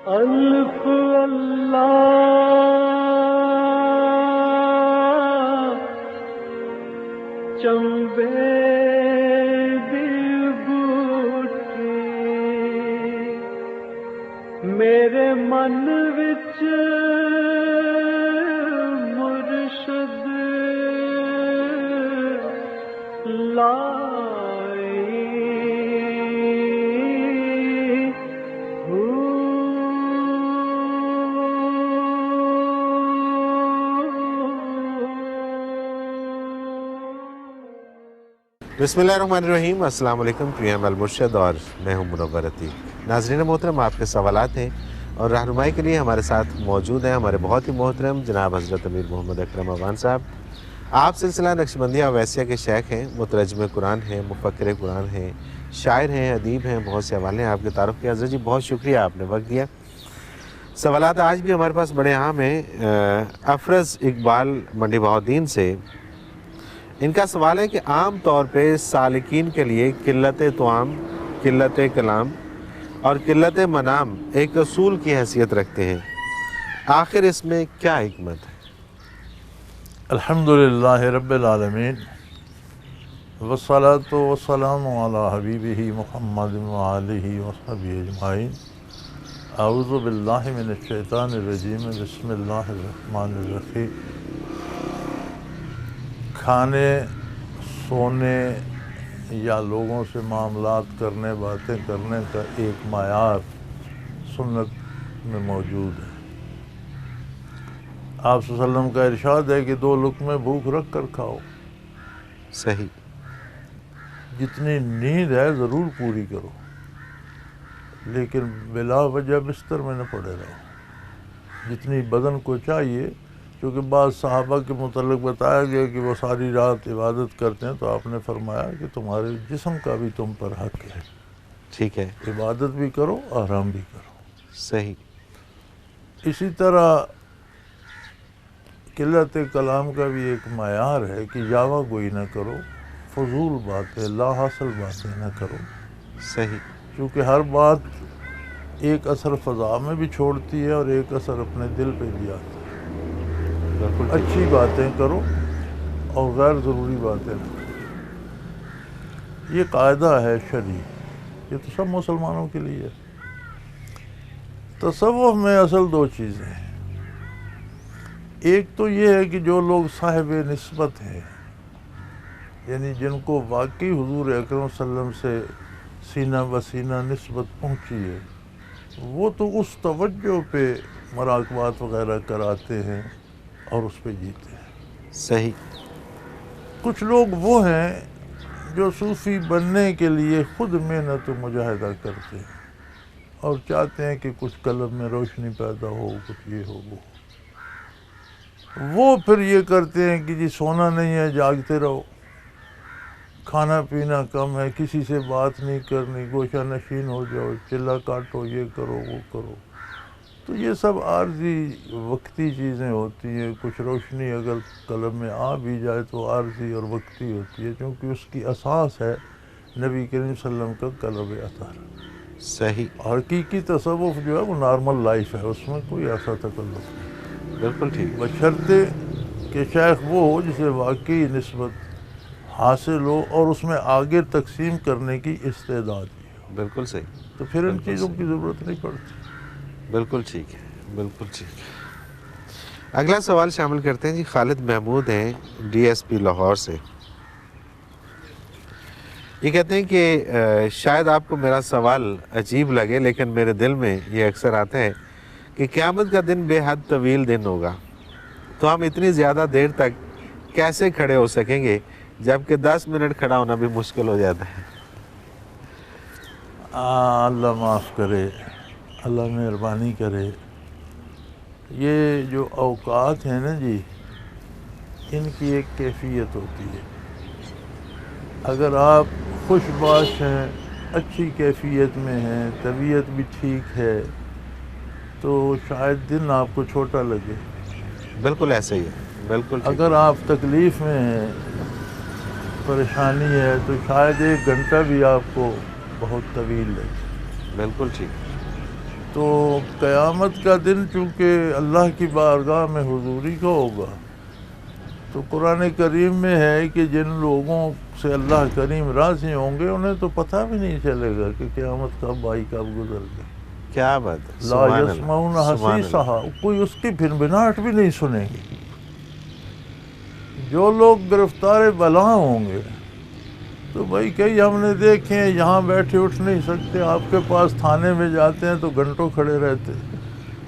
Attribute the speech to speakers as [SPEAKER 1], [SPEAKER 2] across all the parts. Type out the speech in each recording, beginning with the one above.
[SPEAKER 1] الف اللہ چمبے دی بوٹی میرے من وچ مرشد لائی
[SPEAKER 2] بسم اللہ الرحمن الرحیم۔ السلام علیکم، پریم المرشد اور میں ہوں منور عتیق۔ ناظرین محترم، آپ کے سوالات ہیں اور رہنمائی کے لیے ہمارے ساتھ موجود ہیں ہمارے بہت ہی محترم جناب حضرت امیر محمد اکرم اوان صاحب۔ آپ سلسلہ نقشبندیہ اویسیہ کے شیخ ہیں، مترجم قرآن ہیں، مفکر قرآن ہیں، شاعر ہیں، ادیب ہیں، بہت سے حوالے ہیں آپ کے تعارف کے۔ حضرت جی بہت شکریہ، آپ نے وقت دیا۔ سوالات آج بھی ہمارے پاس بڑے عام ہیں۔ افرز اقبال منڈی بہاؤالدین سے ان کا سوال ہے کہ عام طور پہ سالکین کے لیے قلت طعام، قلت کلام اور قلت منام ایک اصول کی حیثیت رکھتے ہیں، آخر اس میں کیا حکمت ہے؟
[SPEAKER 3] الحمدللہ رب العالمین والصلاة والسلام علی حبیبہ محمد وآلہ وصحبہ اجمعین۔ اعوذ باللہ من الشیطان الرجیم، بسم اللہ الرحمن الرحیم۔ کھانے، سونے یا لوگوں سے معاملات کرنے، باتیں کرنے کا ایک معیار سنت میں موجود ہے۔ آپ صلی اللہ علیہ وسلم کا ارشاد ہے کہ 2 لقمے بھوک رکھ کر کھاؤ۔
[SPEAKER 2] صحیح۔
[SPEAKER 3] جتنی نیند ہے ضرور پوری کرو، لیکن بلا وجہ بستر میں نہ پڑے رہو۔ جتنی بدن کو چاہیے، کیونکہ بعض صحابہ کے متعلق بتایا گیا کہ وہ ساری رات عبادت کرتے ہیں، تو آپ نے فرمایا کہ تمہارے جسم کا بھی تم پر حق ہے،
[SPEAKER 2] ٹھیک ہے،
[SPEAKER 3] عبادت بھی کرو، آرام بھی کرو۔
[SPEAKER 2] صحیح۔
[SPEAKER 3] اسی طرح قلت کلام کا بھی ایک معیار ہے کہ یاوہ گوئی نہ کرو، فضول باتیں، لا حاصل باتیں نہ کرو،
[SPEAKER 2] صحیح۔
[SPEAKER 3] کیونکہ ہر بات ایک اثر فضا میں بھی چھوڑتی ہے اور ایک اثر اپنے دل پہ بھی آتا ہے۔
[SPEAKER 2] بالکل
[SPEAKER 3] اچھی باتیں کرو اور غیر ضروری باتیں نہ کرو۔ یہ قاعدہ ہے شرعی، یہ تو سب مسلمانوں کے لیے ہے۔ تصوف میں اصل 2 چیزیں ہیں۔ ایک تو یہ ہے کہ جو لوگ صاحب نسبت ہیں، یعنی جن کو واقعی حضور اکرم صلی اللہ علیہ وسلم سے سینہ بسینہ نسبت پہنچی ہے، وہ تو اس توجہ پہ مراقبات وغیرہ کراتے ہیں اور اس پہ جیتے ہیں۔
[SPEAKER 2] صحیح۔
[SPEAKER 3] کچھ لوگ وہ ہیں جو صوفی بننے کے لیے خود محنت و مجاہدہ کرتے ہیں اور چاہتے ہیں کہ کچھ قلب میں روشنی پیدا ہو، کچھ یہ ہو وہ پھر یہ کرتے ہیں کہ جی سونا نہیں ہے، جاگتے رہو، کھانا پینا کم ہے، کسی سے بات نہیں کرنی، گوشہ نشین ہو جاؤ، چلا کاٹو، یہ کرو وہ کرو۔ تو یہ سب عارضی وقتی چیزیں ہوتی ہیں۔ کچھ روشنی اگر قلب میں آ بھی جائے تو عارضی اور وقتی ہوتی ہے، کیونکہ اس کی اساس ہے نبی کریم صلی اللہ علیہ وسلم کا قلب اطہر۔
[SPEAKER 2] صحیح۔
[SPEAKER 3] حقیقی تصوف جو ہے وہ نارمل لائف ہے، اس میں کوئی ایسا تکلف نہیں،
[SPEAKER 2] بالکل ٹھیک۔
[SPEAKER 3] بشرطے کہ شیخ وہ ہو جسے واقعی نسبت حاصل ہو اور اس میں آگے تقسیم کرنے کی استعداد بھی ہو،
[SPEAKER 2] بالکل صحیح۔
[SPEAKER 3] تو پھر ان
[SPEAKER 2] بالکل
[SPEAKER 3] چیزوں
[SPEAKER 2] صحیح۔
[SPEAKER 3] کی ضرورت نہیں پڑتی۔
[SPEAKER 2] بالکل ٹھیک ہے، بالکل ٹھیک ہے۔ اگلا سوال شامل کرتے ہیں جی، خالد محمود ہیں ڈی ایس پی لاہور سے۔ یہ کہتے ہیں کہ شاید آپ کو میرا سوال عجیب لگے، لیکن میرے دل میں یہ اکثر آتا ہے کہ قیامت کا دن بے حد طویل دن ہوگا، تو ہم اتنی زیادہ دیر تک کیسے کھڑے ہو سکیں گے جبکہ 10 منٹ کھڑا ہونا بھی مشکل ہو جاتا ہے؟
[SPEAKER 3] اللہ معاف کرے، اللہ مہربانی کرے۔ یہ جو اوقات ہیں نا جی، ان کی ایک کیفیت ہوتی ہے۔ اگر آپ خوش باش ہیں، اچھی کیفیت میں ہیں، طبیعت بھی ٹھیک ہے، تو شاید دن آپ کو چھوٹا لگے۔
[SPEAKER 2] بالکل ایسے ہی ہے، بالکل ٹھیک۔
[SPEAKER 3] اگر آپ تکلیف میں ہیں، پریشانی ہے، تو شاید 1 گھنٹہ بھی آپ کو بہت طویل لگے۔
[SPEAKER 2] بالکل ٹھیک۔
[SPEAKER 3] تو قیامت کا دن چونکہ اللہ کی بارگاہ میں حضوری کا ہوگا، تو قرآن کریم میں ہے کہ جن لوگوں سے اللہ کریم راضی ہوں گے انہیں تو پتہ بھی نہیں چلے گا کہ قیامت کب آئی کب گزر گئی۔
[SPEAKER 2] کیا بات ہے،
[SPEAKER 3] لا
[SPEAKER 2] سبحان اللہ،
[SPEAKER 3] یسمعون
[SPEAKER 2] سبحان اللہ۔
[SPEAKER 3] حسیسہا، کوئی اس کی بھنبھناہٹ بھی نہیں سنیں گے۔ جو لوگ گرفتار بلا ہوں گے تو بھائی کئی ہم نے دیکھے ہیں یہاں بیٹھے اٹھ نہیں سکتے، آپ کے پاس تھانے میں جاتے ہیں تو گھنٹوں کھڑے رہتے۔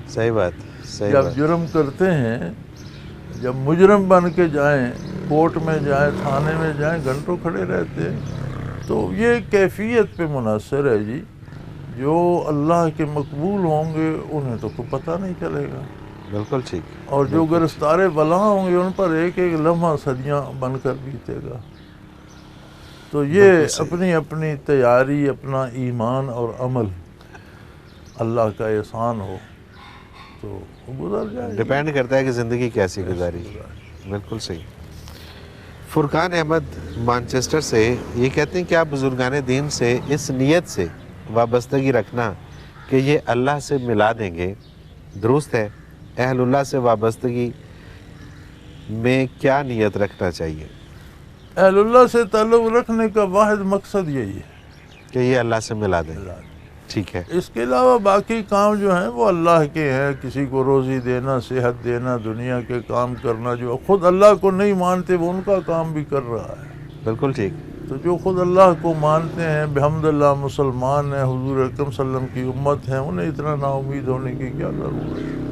[SPEAKER 2] صحیح بات، صحیح
[SPEAKER 3] جب
[SPEAKER 2] بات۔
[SPEAKER 3] جرم کرتے ہیں، جب مجرم بن کے جائیں، کورٹ میں جائیں، تھانے میں جائیں، گھنٹوں کھڑے رہتے۔ تو یہ کیفیت پہ منحصر ہے جی، جو اللہ کے مقبول ہوں گے انہیں تو کوئی پتہ نہیں چلے گا،
[SPEAKER 2] بالکل ٹھیک۔
[SPEAKER 3] اور جو گرفتار بلا ہوں گے ان پر ایک ایک لمحہ صدیاں بن کر بیتے گا۔ تو یہ اپنی اپنی تیاری، اپنا ایمان اور عمل اللہ کا احسان ہو تو وہ گزر جائے گی۔
[SPEAKER 2] ڈیپینڈ کرتا ہے کہ زندگی کیسی گزاری۔ بالکل صحیح۔ فرقان احمد مانچسٹر سے یہ کہتے ہیں کہ آپ بزرگان دین سے اس نیت سے وابستگی رکھنا کہ یہ اللہ سے ملا دیں گے درست ہے؟ اہل اللہ سے وابستگی میں کیا نیت رکھنا چاہیے؟
[SPEAKER 3] اہل اللہ سے تعلق رکھنے کا واحد مقصد یہی ہے
[SPEAKER 2] کہ یہ اللہ سے ملا دیں۔ ٹھیک ہے۔
[SPEAKER 3] اس کے علاوہ باقی کام جو ہیں وہ اللہ کے ہیں، کسی کو روزی دینا، صحت دینا، دنیا کے کام کرنا، جو خود اللہ کو نہیں مانتے وہ ان کا کام بھی کر رہا ہے۔
[SPEAKER 2] بالکل ٹھیک۔
[SPEAKER 3] تو جو خود اللہ کو مانتے ہیں، بحمد اللہ مسلمان ہیں، حضور اکرم صلی اللہ علیہ وسلم کی امت ہیں، انہیں اتنا نا امید ہونے کی کیا ضرورت ہے؟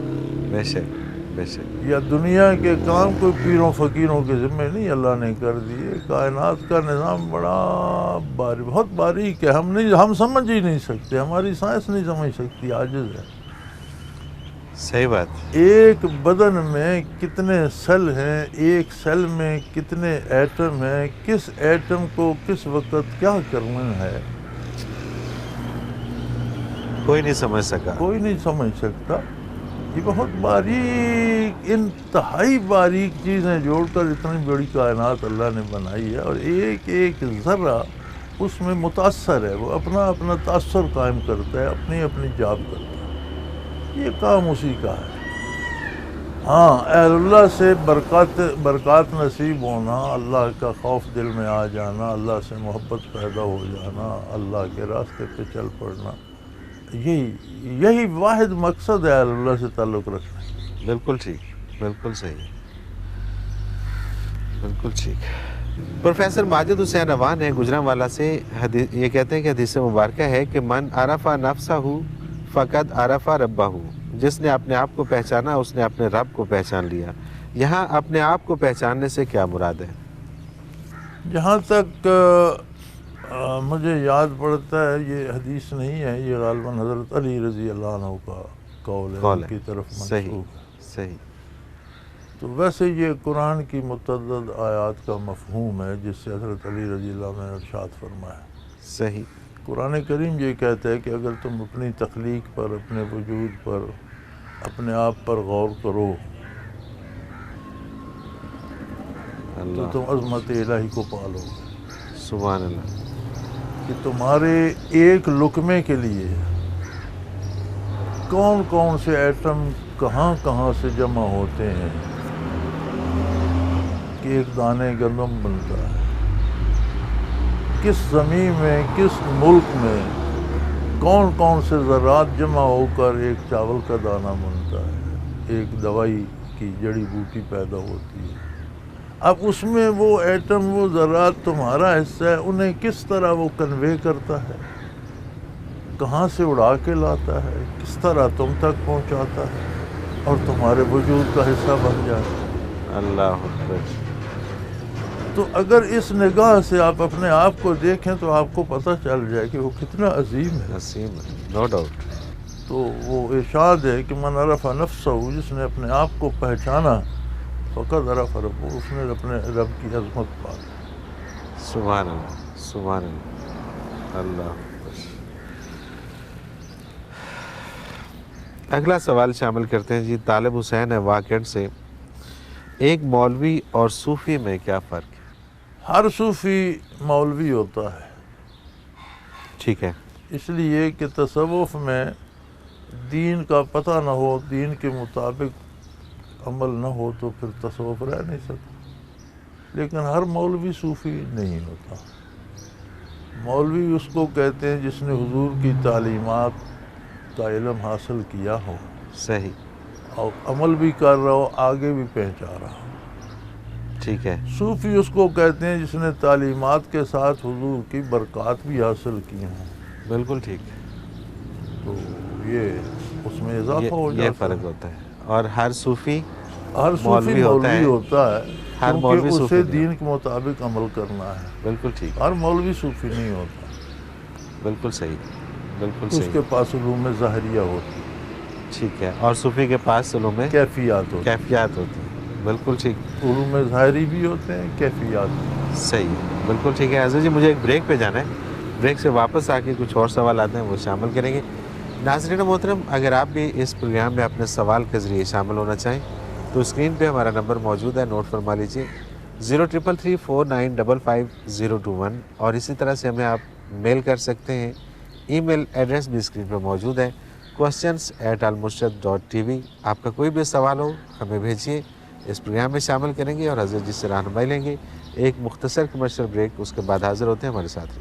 [SPEAKER 2] بے شک، بے شک۔
[SPEAKER 3] یا دنیا کے کام کوئی پیروں فقیروں کے ذمہ نہیں اللہ نے کر دیے۔ کائنات کا نظام بڑا بہت باریک ہے، ہم سمجھ ہی نہیں سکتے، ہماری سائنس نہیں سمجھ سکتی، عاجز ہے۔
[SPEAKER 2] صحیح بات۔
[SPEAKER 3] ایک بدن میں کتنے سیل ہیں، ایک سیل میں کتنے ایٹم ہیں، کس ایٹم کو کس وقت کیا کرنا ہے،
[SPEAKER 2] کوئی نہیں سمجھ سکا۔
[SPEAKER 3] کوئی نہیں سمجھ سکتا۔ یہ بہت باریک، انتہائی باریک چیزیں جوڑ کر اتنی بڑی کائنات اللہ نے بنائی ہے، اور ایک ایک ذرہ اس میں متاثر ہے، وہ اپنا اپنا تاثر قائم کرتا ہے، اپنی اپنی جاب کرتا ہے۔ یہ کام اسی کا ہے۔ ہاں، اہل اللہ سے برکات نصیب ہونا، اللہ کا خوف دل میں آ جانا، اللہ سے محبت پیدا ہو جانا، اللہ کے راستے پہ چل پڑنا، یہی واحد مقصد ہے اہل اللہ سے تعلق رکھنا۔
[SPEAKER 2] بالکل ٹھیک، بالکل صحیح، بالکل ٹھیک۔ پروفیسر ماجد حسین روان ہیں گجرانوالا سے، یہ کہتے ہیں کہ حدیث مبارکہ ہے کہ من عرف نفسہ فقد عرف ربہ، جس نے اپنے آپ کو پہچانا اس نے اپنے رب کو پہچان لیا۔ یہاں اپنے آپ کو پہچاننے سے کیا مراد ہے؟
[SPEAKER 3] جہاں تک مجھے یاد پڑتا ہے یہ حدیث نہیں ہے، یہ غالباً حضرت علی رضی اللہ عنہ کا قول ہے، ان کی طرف منسوب ہے۔
[SPEAKER 2] صحیح۔
[SPEAKER 3] تو ویسے یہ قرآن کی متعدد آیات کا مفہوم ہے جس سے حضرت علی رضی اللہ عنہ نے ارشاد فرمایا۔
[SPEAKER 2] صحیح۔
[SPEAKER 3] قرآن کریم یہ کہتا ہے کہ اگر تم اپنی تخلیق پر، اپنے وجود پر، اپنے آپ پر غور کرو تو تم عظمت الہی کو پالو گے۔
[SPEAKER 2] سبحان اللہ۔
[SPEAKER 3] کہ تمہارے ایک لقمے کے لیے کون کون سے ایٹم کہاں کہاں سے جمع ہوتے ہیں کہ ایک دانے گندم بنتا ہے، کس زمین میں، کس ملک میں کون کون سے ذرات جمع ہو کر ایک چاول کا دانہ بنتا ہے، ایک دوائی کی جڑی بوٹی پیدا ہوتی ہے۔ اب اس میں وہ ایٹم، وہ ذرات تمہارا حصہ ہے، انہیں کس طرح وہ کنوے کرتا ہے، کہاں سے اڑا کے لاتا ہے، کس طرح تم تک پہنچاتا ہے اور تمہارے وجود کا حصہ بن جاتا ہے۔
[SPEAKER 2] اللہ اکبر۔
[SPEAKER 3] تو اگر اس نگاہ سے آپ اپنے آپ کو دیکھیں تو آپ کو پتہ چل جائے کہ وہ کتنا عظیم ہے۔
[SPEAKER 2] عظیم ہے، نو ڈاؤٹ۔
[SPEAKER 3] تو وہ ارشاد ہے کہ من عرف نفسہ، جس نے اپنے آپ کو پہچانا، فقط عرف رب، اس نے اپنے رب کی عظمت پا لی۔
[SPEAKER 2] سبحان اللہ، سبحان اللہ، اللہ اکبر۔ اگلا سوال شامل کرتے ہیں جی، طالب حسین ہے واقعہ سے، ایک مولوی اور صوفی میں کیا فرق ہے؟
[SPEAKER 3] ہر صوفی مولوی ہوتا ہے،
[SPEAKER 2] ٹھیک ہے۔
[SPEAKER 3] اس لیے کہ تصوف میں دین کا پتہ نہ ہو، دین کے مطابق عمل نہ ہو تو پھر تصوف رہ نہیں سکتا۔ لیکن ہر مولوی صوفی نہیں ہوتا۔ مولوی اس کو کہتے ہیں جس نے حضور کی تعلیمات کا علم حاصل کیا ہو
[SPEAKER 2] صحیح،
[SPEAKER 3] اور عمل بھی کر رہا ہو، آگے بھی پہنچا رہا ہو۔
[SPEAKER 2] ٹھیک ہے،
[SPEAKER 3] صوفی اس کو کہتے ہیں جس نے تعلیمات کے ساتھ حضور کی برکات بھی حاصل کی ہوں۔
[SPEAKER 2] بالکل ٹھیک ہے،
[SPEAKER 3] تو یہ اس میں اضافہ ہو
[SPEAKER 2] یہ
[SPEAKER 3] جاتا
[SPEAKER 2] فرق ہوتا ہے۔ اور ہر صوفی
[SPEAKER 3] ہر صوفی مولوی ہوتا ہے
[SPEAKER 2] ہر
[SPEAKER 3] کیونکہ
[SPEAKER 2] مولوی صوفی
[SPEAKER 3] اسے
[SPEAKER 2] نہیں
[SPEAKER 3] دین کے مطابق عمل کرنا ہے۔
[SPEAKER 2] بالکل ٹھیک،
[SPEAKER 3] ہر مولوی صوفی نہیں ہوتا،
[SPEAKER 2] بالکل صحیح، بالکل
[SPEAKER 3] اس
[SPEAKER 2] صحیح،
[SPEAKER 3] کے پاس علوم ظاہریہ ہوتی ہے،
[SPEAKER 2] ٹھیک ہے۔ اور صوفی کے پاس علوم
[SPEAKER 3] کیفیات ہوتی
[SPEAKER 2] کیفیات ہوتی ہیں، بالکل ٹھیک،
[SPEAKER 3] ہیں، علوم ظاہری بھی ہوتے ہیں، کیفیات بھی۔
[SPEAKER 2] صحیح ہے، بالکل ٹھیک ہے۔ حضرت جی مجھے ایک بریک پہ جانا ہے، بریک سے واپس آ کے کچھ اور سوالات ہیں وہ شامل کریں گے۔ ناظرین محترم، اگر آپ بھی اس پروگرام میں اپنے سوال کے ذریعے شامل ہونا چاہیں تو اسکرین پہ ہمارا نمبر موجود ہے، نوٹ فرما لیجیے 0333495521، اور اسی طرح سے ہمیں آپ میل کر سکتے ہیں۔ ای میل ایڈریس بھی اسکرین پہ موجود ہے، questions@almurshid.tv۔ آپ کا کوئی بھی سوال ہو ہمیں بھیجیے، اس پروگرام میں شامل کریں گے اور حضرت جی سے رہنمائی لیں گے۔ ایک مختصر کمرشل بریک، اس کے بعد حاضر ہوتے ہیں ہمارے ساتھ۔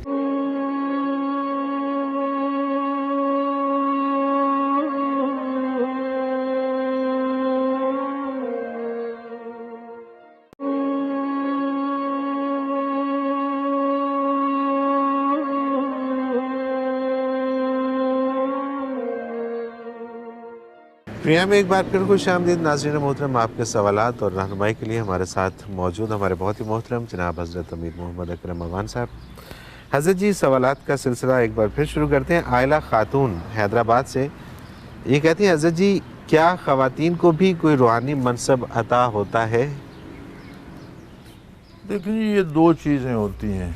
[SPEAKER 2] پروگرام میں ایک بار پھر خوش آمدید ناظرین محترم، آپ کے سوالات اور رہنمائی کے لیے ہمارے ساتھ موجود ہمارے بہت ہی محترم جناب حضرت امیر محمد اکرم افغان صاحب۔ حضرت جی سوالات کا سلسلہ ایک بار پھر شروع کرتے ہیں۔ عائلہ خاتون حیدرآباد سے یہ کہتی ہیں، حضرت جی کیا خواتین کو بھی کوئی روحانی منصب عطا ہوتا ہے؟
[SPEAKER 3] دیکھیں جی، یہ دو چیزیں ہوتی ہیں،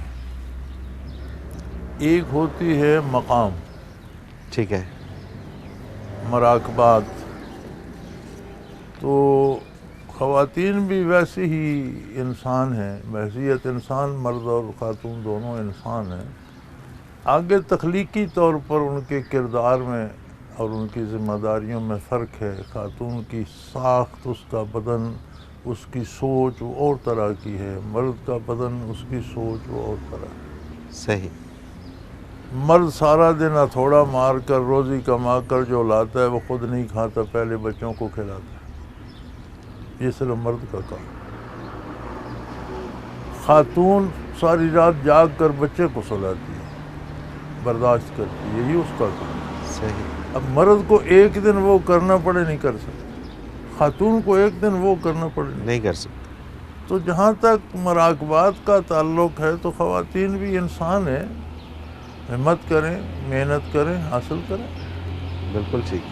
[SPEAKER 3] ایک ہوتی ہے مقام،
[SPEAKER 2] ٹھیک ہے،
[SPEAKER 3] مراقبات، تو خواتین بھی ویسے ہی انسان ہیں، بحیثیت انسان، مرد اور خاتون دونوں انسان ہیں۔ آگے تخلیقی طور پر ان کے کردار میں اور ان کی ذمہ داریوں میں فرق ہے۔ خاتون کی ساخت، اس کا بدن، اس کی سوچ وہ اور طرح کی ہے، مرد کا بدن، اس کی سوچ وہ اور طرح کی۔
[SPEAKER 2] صحیح،
[SPEAKER 3] مرد سارا دن ہتھوڑا مار کر روزی کما کر جو لاتا ہے وہ خود نہیں کھاتا، پہلے بچوں کو کھلاتا ہے، یہ صرف مرد کا کام۔ خاتون ساری رات جاگ کر بچے کو سلاتی ہے، برداشت کرتی ہے، یہی اس کا کام۔
[SPEAKER 2] صحیح،
[SPEAKER 3] اب مرد کو ایک دن وہ کرنا پڑے نہیں کر سکتا، خاتون کو ایک دن وہ کرنا پڑے
[SPEAKER 2] نہیں کر سکتے،
[SPEAKER 3] تو جہاں تک مراقبات کا تعلق ہے تو خواتین بھی انسان ہیں، ہمت کریں، محنت کریں، حاصل کریں۔
[SPEAKER 2] بالکل ٹھیک،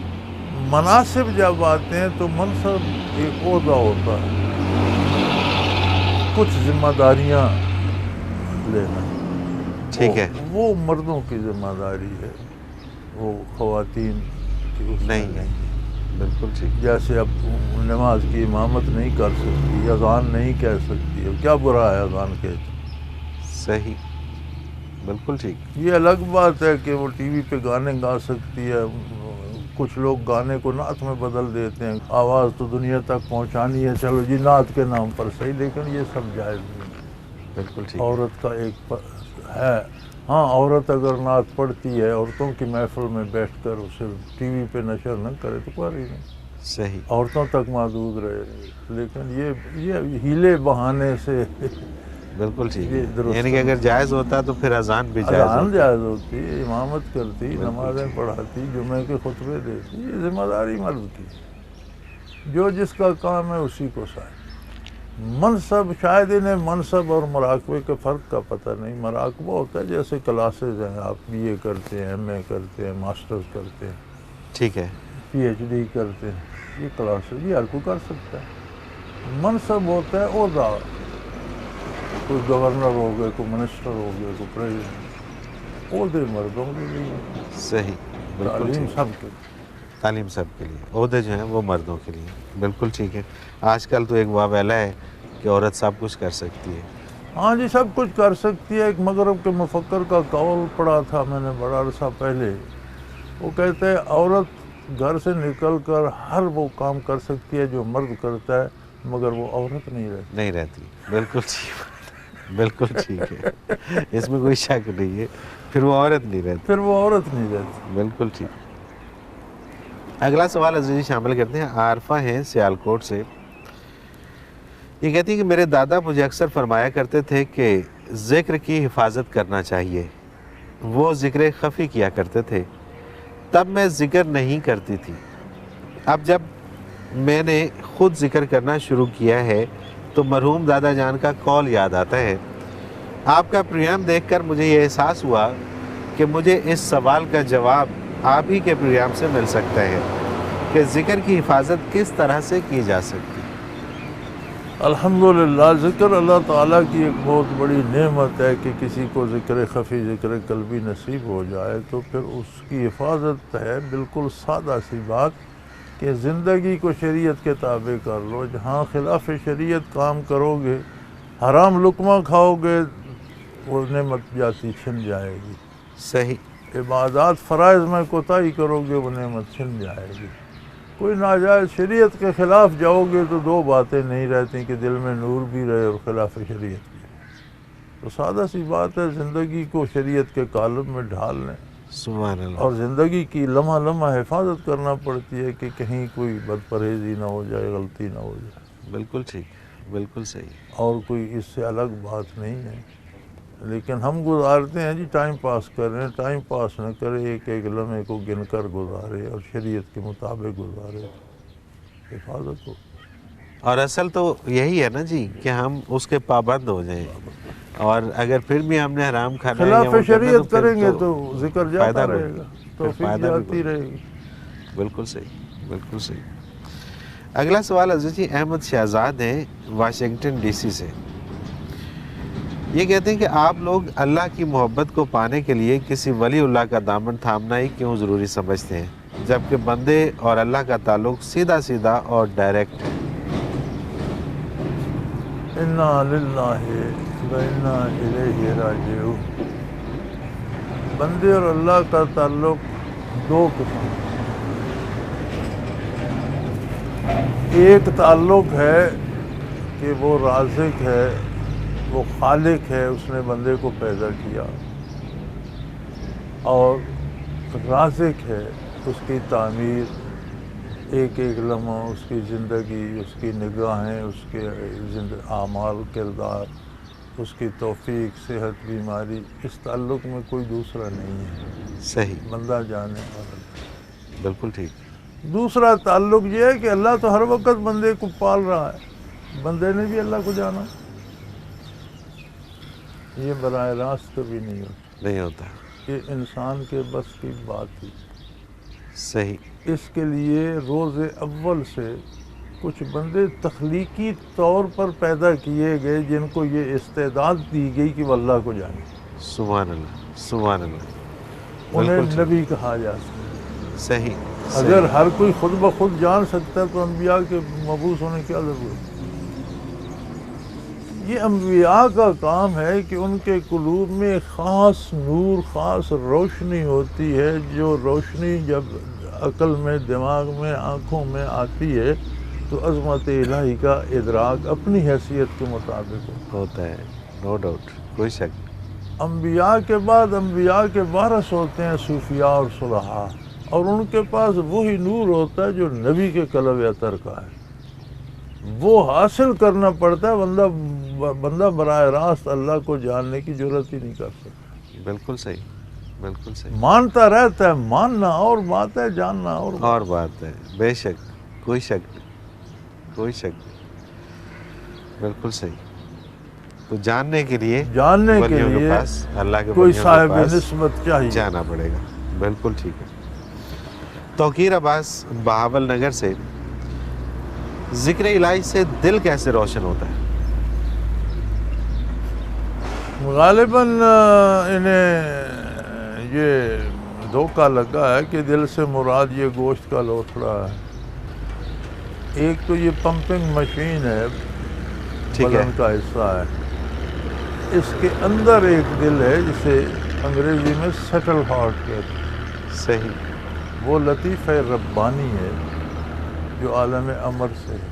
[SPEAKER 3] مناصب جب آتے ہیں تو منصب ایک عہدہ ہوتا ہے، کچھ ذمہ داریاں لینا،
[SPEAKER 2] ٹھیک ہے،
[SPEAKER 3] وہ مردوں کی ذمہ داری ہے، وہ خواتین کی اس میں
[SPEAKER 2] نہیں ہے، بالکل ٹھیک،
[SPEAKER 3] جیسے اب نماز کی امامت نہیں کر سکتی، اذان نہیں کہہ سکتی، اب کیا برا ہے اذان کہتے؟
[SPEAKER 2] صحیح، بالکل ٹھیک،
[SPEAKER 3] یہ الگ بات ہے کہ وہ ٹی وی پہ گانے گا سکتی ہے، کچھ لوگ گانے کو نعت میں بدل دیتے ہیں، آواز تو دنیا تک پہنچانی ہے، چلو جی نعت کے نام پر صحیح، لیکن یہ سب جائز نہیں ہے۔
[SPEAKER 2] بالکل ٹھیک،
[SPEAKER 3] عورت کا ایک ہے، ہاں عورت اگر نعت پڑھتی ہے عورتوں کی محفل میں بیٹھ کر اسے ٹی وی پہ نشر نہ کرے تو کوئی نہیں،
[SPEAKER 2] صحیح،
[SPEAKER 3] عورتوں تک محدود رہے، لیکن یہ ہیلے بہانے سے
[SPEAKER 2] بالکل ٹھیک
[SPEAKER 3] یہ
[SPEAKER 2] ہے،
[SPEAKER 3] درست
[SPEAKER 2] یعنی کہ اگر جائز ہوتا تو پھر اذان بھی جائز
[SPEAKER 3] اذان
[SPEAKER 2] ہوتی،
[SPEAKER 3] جائز ہوتی، امامت کرتی،
[SPEAKER 2] بالکل
[SPEAKER 3] نمازیں
[SPEAKER 2] ٹھیک،
[SPEAKER 3] پڑھاتی، جمعے کے خطبے دیتی، یہ ذمہ داری مرد کی، جو جس کا کام ہے اسی کو سائے۔ منصب، شاید انہیں منصب اور مراقبے کے فرق کا پتہ نہیں۔ مراقبہ ہوتا ہے جیسے کلاسز ہیں، آپ بی اے کرتے ہیں، ایم اے کرتے ہیں، ماسٹرز کرتے ہیں،
[SPEAKER 2] ٹھیک ہے،
[SPEAKER 3] پی ایچ ڈی کرتے ہیں، یہ کلاسز یہ ہر کوئی کر سکتا ہے۔ منصب ہوتا ہے عہدہ، کوئی گورنر ہو گئے، کوئی منسٹر ہو گئے، کوئی پریزیڈنٹ، عہدے مردوں کے لیے،
[SPEAKER 2] صحیح، بالکل
[SPEAKER 3] تعلیم
[SPEAKER 2] ٹھیک،
[SPEAKER 3] سب کے لیے۔
[SPEAKER 2] تعلیم سب کے لیے، عہدے جو ہیں وہ مردوں کے لیے، بالکل ٹھیک ہے۔ آج کل تو ایک واویلا ہے کہ عورت سب کچھ کر سکتی ہے،
[SPEAKER 3] ہاں جی، سب کچھ کر سکتی ہے۔ ایک مغرب کے مفکر کا قول پڑھا تھا میں نے بڑا عرصہ پہلے، وہ کہتے ہیں عورت گھر سے نکل کر ہر وہ کام کر سکتی ہے جو مرد کرتا ہے، مگر وہ عورت نہیں
[SPEAKER 2] رہتی. بالکل ٹھیک، بالکل ٹھیک ہے، اس میں کوئی شک نہیں ہے، پھر وہ عورت نہیں رہتی. بالکل ٹھیک. اگلا سوال عزیزی شامل کرتے ہیں. عارفہ ہیں سیالکوٹ سے. یہ کہتی ہے کہ میرے دادا مجھے اکثر فرمایا کرتے تھے کہ ذکر کی حفاظت کرنا چاہیے. وہ ذکر خفی کیا کرتے تھے، تب میں ذکر نہیں کرتی تھی. اب جب میں نے خود ذکر کرنا شروع کیا ہے تو مرحوم دادا جان کا قول یاد آتا ہے. آپ کا پروگرام دیکھ کر مجھے یہ احساس ہوا کہ مجھے اس سوال کا جواب آپ ہی کے پروگرام سے مل سکتا ہے کہ ذکر کی حفاظت کس طرح سے کی جا سکتی.
[SPEAKER 3] الحمدللہ ذکر اللہ تعالیٰ کی ایک بہت بڑی نعمت ہے کہ کسی کو ذکر خفی ذکر قلبی نصیب ہو جائے تو پھر اس کی حفاظت ہے بالکل سادہ سی بات کہ زندگی کو شریعت کے تابع کر لو. جہاں خلاف شریعت کام کرو گے، حرام لقمہ کھاؤ گے، وہ نعمت جاتی چھن جائے گی.
[SPEAKER 2] صحیح.
[SPEAKER 3] عبادات فرائض میں کوتاہی کرو گے، وہ نعمت چھن جائے گی. کوئی ناجائز شریعت کے خلاف جاؤ گے تو دو باتیں نہیں رہتی کہ دل میں نور بھی رہے اور خلاف شریعت بھی. تو سادہ سی بات ہے، زندگی کو شریعت کے کالم میں ڈھال لیں.
[SPEAKER 2] سبحان اللہ.
[SPEAKER 3] اور زندگی کی لمحہ لمحہ حفاظت کرنا پڑتی ہے کہ کہیں کوئی بد پرہیزی نہ ہو جائے، غلطی نہ ہو جائے.
[SPEAKER 2] بالکل ٹھیک، بالکل صحیح.
[SPEAKER 3] اور کوئی اس سے الگ بات نہیں ہے. لیکن ہم گزارتے ہیں جی ٹائم پاس کر رہے ہیں. ٹائم پاس نہ کرے، ایک ایک لمحے کو گن کر گزارے اور شریعت کے مطابق گزارے، حفاظت ہو.
[SPEAKER 2] اور اصل تو یہی ہے نا جی کہ ہم اس کے پابند ہو جائیں، اور اگر پھر بھی ہم نے حرام کھانا
[SPEAKER 3] خلاف شریعت کریں گے تو ذکر جاتا رہے گا، توفیق جاتی رہے گی.
[SPEAKER 2] بالکل صحیح، بالکل صحیح. اگلا سوال عزیز جی احمد شہزاد ہیں واشنگٹن ڈی سی سے. یہ کہتے ہیں کہ آپ لوگ اللہ کی محبت کو پانے کے لیے کسی ولی اللہ کا دامن تھامنا ہی کیوں ضروری سمجھتے ہیں، جبکہ بندے اور اللہ کا تعلق سیدھا سیدھا اور ڈائریکٹ ہے.
[SPEAKER 3] انا للہ و انا الیہ راجعون. بندے اور اللہ کا تعلق دو قسم. ایک تعلق ہے کہ وہ رازق ہے، وہ خالق ہے، اس نے بندے کو پیدا کیا، اور رازق ہے، اس کی تعمیر، ایک ایک لمحہ، اس کی زندگی، اس کی نگاہیں، اس کے اعمال، کردار، اس کی توفیق، صحت، بیماری. اس تعلق میں کوئی دوسرا نہیں ہے.
[SPEAKER 2] صحیح.
[SPEAKER 3] بندہ جانے والا.
[SPEAKER 2] بالکل ٹھیک.
[SPEAKER 3] دوسرا تعلق یہ ہے کہ اللہ تو ہر وقت بندے کو پال رہا ہے، بندے نے بھی اللہ کو جانا. یہ براہ راست کبھی نہیں ہوتا. یہ انسان کے بس کی بات ہی.
[SPEAKER 2] صحیح.
[SPEAKER 3] اس کے لیے روز اول سے کچھ بندے تخلیقی طور پر پیدا کیے گئے جن کو یہ استعداد دی گئی کہ وہ اللہ کو جانے.
[SPEAKER 2] سبحان اللہ، سبحان اللہ.
[SPEAKER 3] انہیں نبی کہا جاتا ہے.
[SPEAKER 2] صحیح.
[SPEAKER 3] اگر ہر کوئی خود بخود جان سکتا ہے تو انبیاء کے مبعوث ہونے کی کیا ضرورت. یہ انبیاء کا کام ہے کہ ان کے قلوب میں خاص نور، خاص روشنی ہوتی ہے، جو روشنی جب عقل میں، دماغ میں، آنکھوں میں آتی ہے تو عظمت الہی کا ادراک اپنی حیثیت کے مطابق
[SPEAKER 2] ہوتا ہے. نو ڈاؤٹ، کوئی شک.
[SPEAKER 3] انبیاء کے بعد انبیاء کے وارث ہوتے ہیں صوفیاء اور صلحاء، اور ان کے پاس وہی نور ہوتا ہے جو نبی کے قلب اطہر کا ہے. وہ حاصل کرنا پڑتا ہے. بندہ براہ راست اللہ کو جاننے کی جرات ہی نہیں کر سکتا.
[SPEAKER 2] بالکل صحیح، بالکل صحیح.
[SPEAKER 3] مانتا رہتا ہے، ماننا اور بات ہے، جاننا اور
[SPEAKER 2] بات ہے. بے شک، کوئی شک نہیں، کوئی شک نہیں. بالکل صحیح. تو جاننے کے لیے اللہ کے
[SPEAKER 3] کوئی صاحب نسبت چاہیے،
[SPEAKER 2] جانا پڑے گا. بالکل ٹھیک ہے. توقیر عباس بہاول نگر سے. ذکر الہی سے دل کیسے روشن ہوتا ہے؟
[SPEAKER 3] غالباً انہیں یہ دھوکہ لگا ہے کہ دل سے مراد یہ گوشت کا لوتھڑا ہے. ایک تو یہ پمپنگ مشین ہے، بدن کا حصہ ہے. اس کے اندر ایک دل ہے جسے انگریزی میں سٹل ہارٹ کہتے ہیں.
[SPEAKER 2] صحیح.
[SPEAKER 3] وہ لطیفہ ربانی ہے جو عالم امر سے ہے.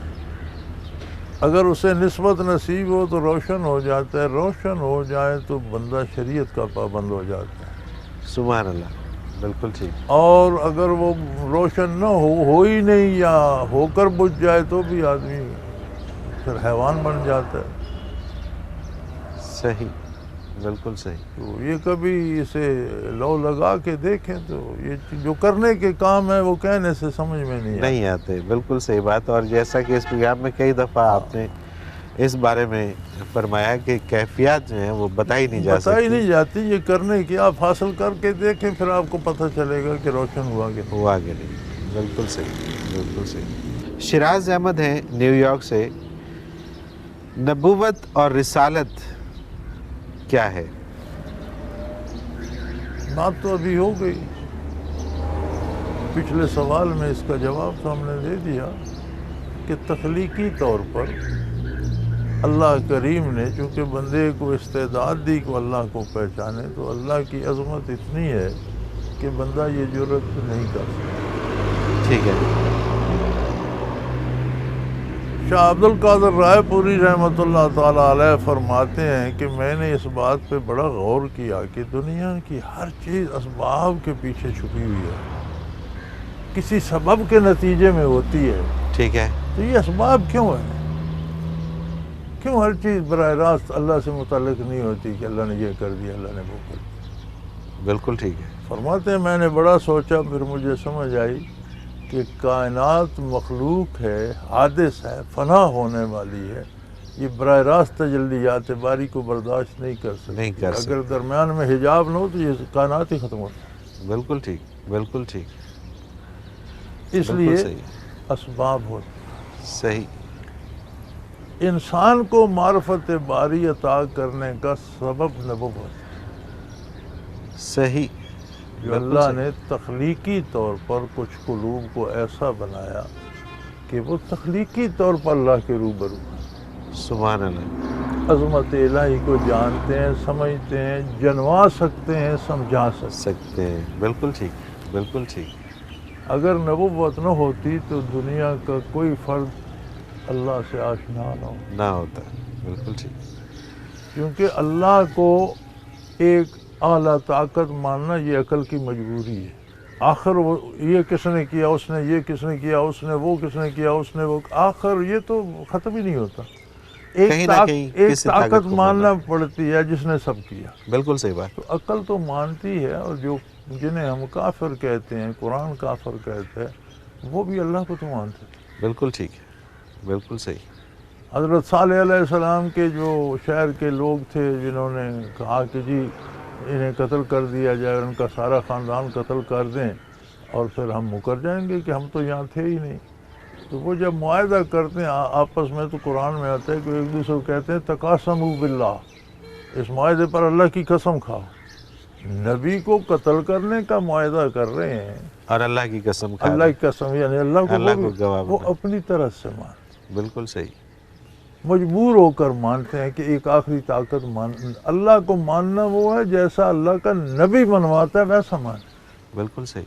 [SPEAKER 3] اگر اسے نسبت نصیب ہو تو روشن ہو جاتا ہے، روشن ہو جائے تو بندہ شریعت کا پابند ہو جاتا ہے.
[SPEAKER 2] سبحان اللہ، بالکل ٹھیک.
[SPEAKER 3] اور اگر وہ روشن نہ ہو ہی نہیں، یا ہو کر بجھ جائے تو بھی آدمی پھر حیوان بن جاتا ہے.
[SPEAKER 2] صحیح، بالکل صحیح.
[SPEAKER 3] تو یہ کبھی اسے لو لگا کے دیکھیں تو یہ جو کرنے کے کام ہے وہ کہنے سے سمجھ میں نہیں
[SPEAKER 2] آتے. بالکل صحیح بات. اور جیسا کہ اس پروگرام میں کئی دفعہ آپ نے اس بارے میں فرمایا کہ کیفیات جو ہیں وہ بتائی نہیں جا سکتی.
[SPEAKER 3] بتائی نہیں جاتی. یہ کرنے کی آپ حاصل کر کے دیکھیں، پھر آپ کو پتہ چلے گا کہ روشن ہوا کہ
[SPEAKER 2] ہوا کہ نہیں. بالکل صحیح، بالکل صحیح. شیراز احمد ہیں نیو یارک سے. نبوت اور رسالت کیا ہے؟
[SPEAKER 3] بات تو ابھی ہو گئی. پچھلے سوال میں اس کا جواب تو ہم نے دے دیا کہ تخلیقی طور پر اللہ کریم نے چونکہ بندے کو استعداد دی کہ اللہ کو پہچانے، تو اللہ کی عظمت اتنی ہے کہ بندہ یہ جرت نہیں کر سکتا.
[SPEAKER 2] ٹھیک ہے.
[SPEAKER 3] شاہ عبد القادر رائے پوری رحمۃ اللہ تعالیٰ علیہ فرماتے ہیں کہ میں نے اس بات پہ بڑا غور کیا کہ دنیا کی ہر چیز اسباب کے پیچھے چھپی ہوئی ہے، کسی سبب کے نتیجے میں ہوتی ہے.
[SPEAKER 2] ٹھیک ہے.
[SPEAKER 3] تو یہ اسباب کیوں ہے؟ کیوں ہر چیز براہ راست اللہ سے متعلق نہیں ہوتی کہ اللہ نے یہ کر دیا، اللہ نے وہ کر دیا؟
[SPEAKER 2] بالکل ٹھیک ہے.
[SPEAKER 3] فرماتے ہیں میں نے بڑا سوچا، پھر مجھے سمجھ آئی کہ کائنات مخلوق ہے، حادث ہے، فنا ہونے والی ہے. یہ براہ راست تجلیات باری کو برداشت نہیں کر سکتی. اگر درمیان میں حجاب نہ ہو تو یہ کائنات ہی ختم ہوتا ہے.
[SPEAKER 2] بالکل ٹھیک، بالکل ٹھیک.
[SPEAKER 3] اس لیے اسباب ہوتے.
[SPEAKER 2] صحیح.
[SPEAKER 3] انسان کو معرفت باری عطا کرنے کا سبب نبوت ہے.
[SPEAKER 2] صحیح.
[SPEAKER 3] جو اللہ نے تخلیقی طور پر کچھ قلوب کو ایسا بنایا کہ وہ تخلیقی طور پر اللہ کے روبرو ہیں.
[SPEAKER 2] سبحان اللہ.
[SPEAKER 3] عظمت الہی کو جانتے ہیں، سمجھتے ہیں، جنوا سکتے ہیں، سمجھا
[SPEAKER 2] سکتے ہیں. بالکل ٹھیک، بالکل ٹھیک.
[SPEAKER 3] اگر نبوت نہ ہوتی تو دنیا کا کوئی فرد اللہ سے آشنا نہ
[SPEAKER 2] ہوتا. بالکل ٹھیک.
[SPEAKER 3] کیونکہ اللہ کو ایک اعلیٰ طاقت ماننا یہ عقل کی مجبوری ہے. آخر وہ یہ کس نے کیا، اس نے یہ کس نے کیا، اس نے وہ کس نے کیا، اس نے وہ، آخر یہ تو ختم ہی نہیں ہوتا. ایک طاقت ماننا پڑتی ہے جس نے سب کیا.
[SPEAKER 2] بالکل صحیح بات.
[SPEAKER 3] تو عقل تو مانتی ہے، اور جو جنہیں ہم کافر کہتے ہیں، قرآن کافر کہتے ہیں، وہ بھی اللہ کو تو مانتے ہیں.
[SPEAKER 2] بالکل ٹھیک ہے، بالکل صحیح.
[SPEAKER 3] حضرت صالح علیہ السلام کے جو شہر کے لوگ تھے جنہوں نے کہا کہ جی انہیں قتل کر دیا جائے، ان کا سارا خاندان قتل کر دیں اور پھر ہم مکر جائیں گے کہ ہم تو یہاں تھے ہی نہیں. تو وہ جب معاہدہ کرتے ہیں آپس میں، تو قرآن میں آتا ہے کہ ایک دوسرے کو کہتے ہیں تقاسموا باللہ، اس معاہدے پر اللہ کی قسم کھاؤ. نبی کو قتل کرنے کا معاہدہ کر رہے ہیں
[SPEAKER 2] اور اللہ کی قسم کھا
[SPEAKER 3] اللہ کی قسم، یعنی اللہ کو
[SPEAKER 2] گواہ
[SPEAKER 3] وہ اپنی طرف سے مان.
[SPEAKER 2] بالکل صحیح.
[SPEAKER 3] مجبور ہو کر مانتے ہیں کہ ایک آخری طاقت اللہ کو ماننا وہ ہے جیسا اللہ کا نبی منواتا ہے ویسا مان.
[SPEAKER 2] بالکل صحیح،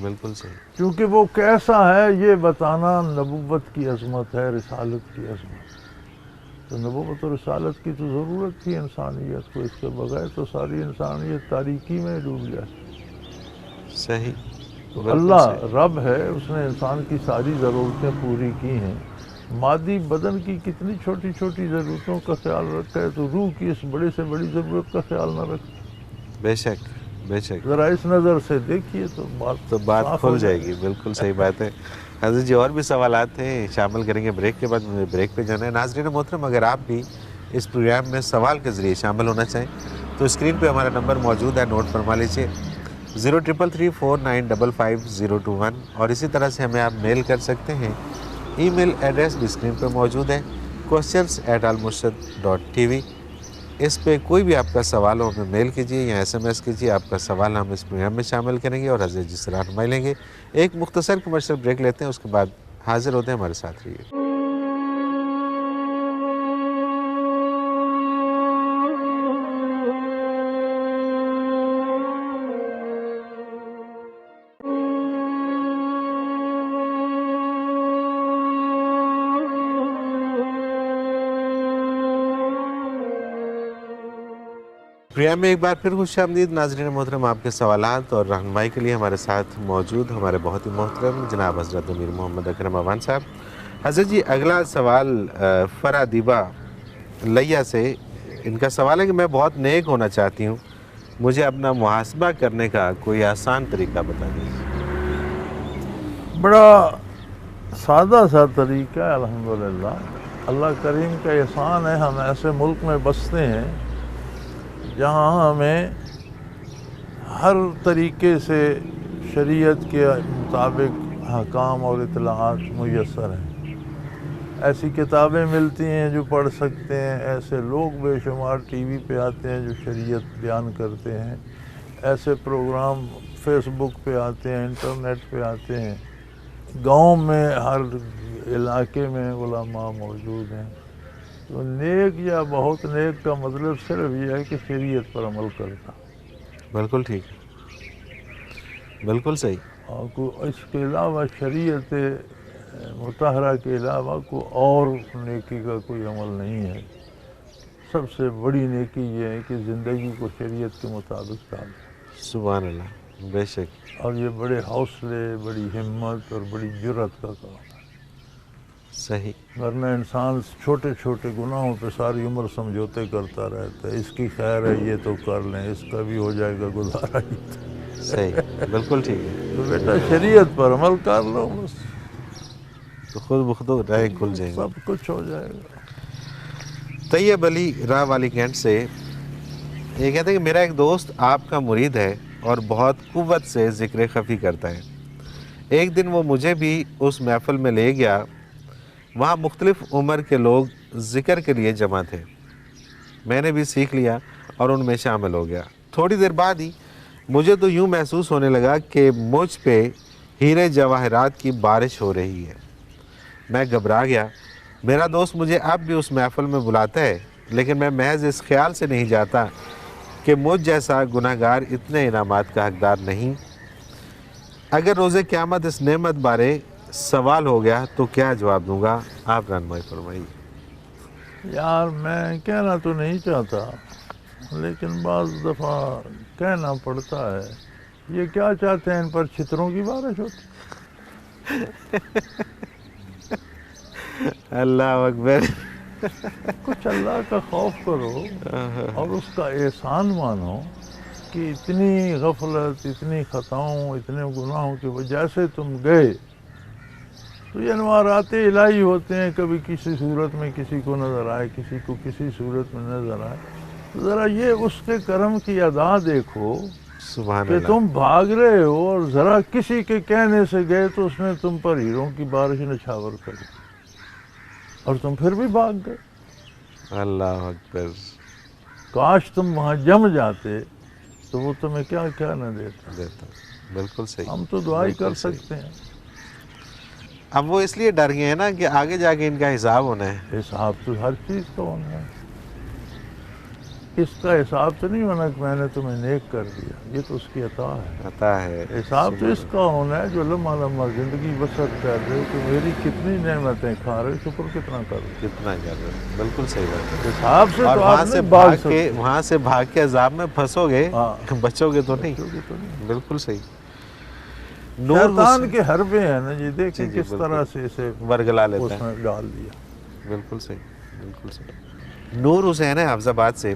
[SPEAKER 2] بالکل صحیح.
[SPEAKER 3] کیونکہ وہ کیسا ہے یہ بتانا نبوت کی عظمت ہے، رسالت کی عظمت. تو نبوت و رسالت کی تو ضرورت تھی انسانیت کو، اس کے بغیر تو ساری انسانیت تاریکی میں ڈوب جاتی.
[SPEAKER 2] صحیح.
[SPEAKER 3] تو اللہ رب ہے، اس نے انسان کی ساری ضرورتیں پوری کی ہیں. مادی بدن کی کتنی چھوٹی چھوٹی ضرورتوں کا خیال رکھا ہے، تو روح کی اس بڑے سے بڑی ضرورت کا خیال نہ رکھا.
[SPEAKER 2] بے شک، بے شک.
[SPEAKER 3] ذرا اس نظر سے دیکھیے تو
[SPEAKER 2] بات کھل جائے گی. بالکل صحیح بات ہے. حضرت جی اور بھی سوالات ہیں، شامل کریں گے بریک کے بعد. مجھے بریک پہ جانا ہے. ناظرین محترم، اگر آپ بھی اس پروگرام میں سوال کے ذریعے شامل ہونا چاہیں تو اسکرین پہ ہمارا نمبر موجود ہے، نوٹ فرما لیجیے 0333455021. اور اسی طرح سے ہمیں آپ میل کر سکتے ہیں. ای میل ایڈریس بھی اسکرین پہ موجود ہے، questions@almurshid.tv. اس پہ کوئی بھی آپ کا سوال ہو ہمیں میل کیجیے یا ایس ایم ایس کیجیے. آپ کا سوال ہم اس پروگرام میں شامل کریں گے اور حضرت جی سے رہنمائی لیں گے. ایک مختصر کمرشل بریک لیتے ہیں، اس کے بعد حاضر ہوتے ہیں. ہمارے ساتھ رہیے. پروگرام میں ایک بار پھر خوش آمدید ناظرین محترم. آپ کے سوالات اور رہنمائی کے لیے ہمارے ساتھ موجود ہمارے بہت ہی محترم جناب حضرت امیر محمد اکرم اعوان صاحب. حضرت جی اگلا سوال فرا دیبا لیا سے. ان کا سوال ہے کہ میں بہت نیک ہونا چاہتی ہوں, مجھے اپنا محاسبہ کرنے کا کوئی آسان طریقہ بتا دیجیے.
[SPEAKER 3] بڑا سادہ سا طریقہ ہے الحمدللہ. اللہ کریم کا احسان ہے, ہم ایسے ملک میں بستے ہیں جہاں ہمیں ہر طریقے سے شریعت کے مطابق احکام اور اطلاعات میسر ہیں. ایسی کتابیں ملتی ہیں جو پڑھ سکتے ہیں, ایسے لوگ بے شمار ٹی وی پہ آتے ہیں جو شریعت بیان کرتے ہیں, ایسے پروگرام فیس بک پہ آتے ہیں, انٹرنیٹ پہ آتے ہیں, گاؤں میں ہر علاقے میں علماء موجود ہیں. تو نیک یا بہت نیک کا مطلب صرف یہ ہے کہ شریعت پر عمل کرتا.
[SPEAKER 2] بالکل ٹھیک, بالکل صحیح.
[SPEAKER 3] اور اس کے علاوہ شریعت مطہرہ کے علاوہ کوئی اور نیکی کا کوئی عمل نہیں ہے. سب سے بڑی نیکی یہ ہے کہ زندگی کو شریعت کے مطابق ڈالیں.
[SPEAKER 2] سبحان اللہ, بے شک. اور
[SPEAKER 3] یہ بڑے حوصلے, بڑی ہمت اور بڑی جرأت کا کام ہے.
[SPEAKER 2] صحیح.
[SPEAKER 3] ورنہ انسان چھوٹے چھوٹے گناہوں پہ ساری عمر سمجھوتے کرتا رہتا ہے. اس کی خیر ہے یہ تو کر لیں, اس کا بھی ہو جائے گا گزارا ہی.
[SPEAKER 2] صحیح, بالکل ٹھیک ہے.
[SPEAKER 3] تو بیٹا شریعت پر عمل کر لو بس,
[SPEAKER 2] تو خود بخود راہ کھل جائیں گے,
[SPEAKER 3] سب کچھ ہو جائے گا.
[SPEAKER 2] طیب علی راہ والی کینٹ سے یہ کہتے ہیں کہ میرا ایک دوست آپ کا مرید ہے اور بہت قوت سے ذکر خفی کرتا ہے. ایک دن وہ مجھے بھی اس محفل میں لے گیا. وہاں مختلف عمر کے لوگ ذکر کے لیے جمع تھے. میں نے بھی سیکھ لیا اور ان میں شامل ہو گیا. تھوڑی دیر بعد ہی مجھے تو یوں محسوس ہونے لگا کہ مجھ پہ ہیرے جواہرات کی بارش ہو رہی ہے. میں گھبرا گیا. میرا دوست مجھے اب بھی اس محفل میں بلاتا ہے, لیکن میں محض اس خیال سے نہیں جاتا کہ مجھ جیسا گناہ گار اتنے انعامات کا حقدار نہیں. اگر روز قیامت اس نعمت بارے سوال ہو گیا تو کیا جواب دوں گا, آپ رہنمائی فرمائیے.
[SPEAKER 3] یار میں کہنا تو نہیں چاہتا, لیکن بعض دفعہ کہنا پڑتا ہے. یہ کیا چاہتے ہیں ان پر چھتروں کی بارش ہوتی؟
[SPEAKER 2] اللہ اکبر.
[SPEAKER 3] کچھ اللہ کا خوف کرو اور اس کا احسان مانو کہ اتنی غفلت, اتنی خطاؤں, اتنے گناہوں کی وجہ سے تم گئے. تو یہ انوارات الہی ہوتے ہیں, کبھی کسی صورت میں کسی کو نظر آئے, کسی کو کسی صورت میں نظر آئے. ذرا یہ اس کے کرم کی ادا دیکھو کہ تم بھاگ رہے ہو اور ذرا کسی کے کہنے سے گئے تو اس نے تم پر ہیروں کی بارش نچھاور کر دی اور تم پھر بھی بھاگ گئے.
[SPEAKER 2] اللہ اکبر.
[SPEAKER 3] کاش تم وہاں جم جاتے تو وہ تمہیں کیا کیا نہ دیتا.
[SPEAKER 2] بالکل صحیح.
[SPEAKER 3] ہم تو دعا ہی کر سکتے ہیں.
[SPEAKER 2] اب وہ اس لیے ڈر گئے ہیں نا کہ آگے جا کے ان کا حساب ہونا ہے.
[SPEAKER 3] حساب تو ہر چیز کا ہونا ہے. اس کا حساب تو نہیں ہونا کہ میں نے تمہیں نیک کر دیا, یہ تو اس کی عطا ہے.
[SPEAKER 2] عطا ہے.
[SPEAKER 3] حساب تو اس کا ہونا ہے جو لمحہ لمحہ زندگی بسر کر رہے کہ میری کتنی نعمتیں کھا رہے, شکر کتنا کر رہے,
[SPEAKER 2] کتنا کر رہے. بالکل صحیح بات ہے.
[SPEAKER 3] حساب سے
[SPEAKER 2] اور
[SPEAKER 3] تو
[SPEAKER 2] وہاں سے بھاگ کے عذاب میں پھنسو گے, بچو گے تو نہیں. بالکل صحیح.
[SPEAKER 3] شیطان کے حربے ہیں نا جی, دیکھیں کس طرح سے اسے
[SPEAKER 2] ورگلا لیتا ہے.
[SPEAKER 3] ڈال دیا.
[SPEAKER 2] بالکل صحیح, بالکل صحیح. نور حسین ہے حفظ آباد سے,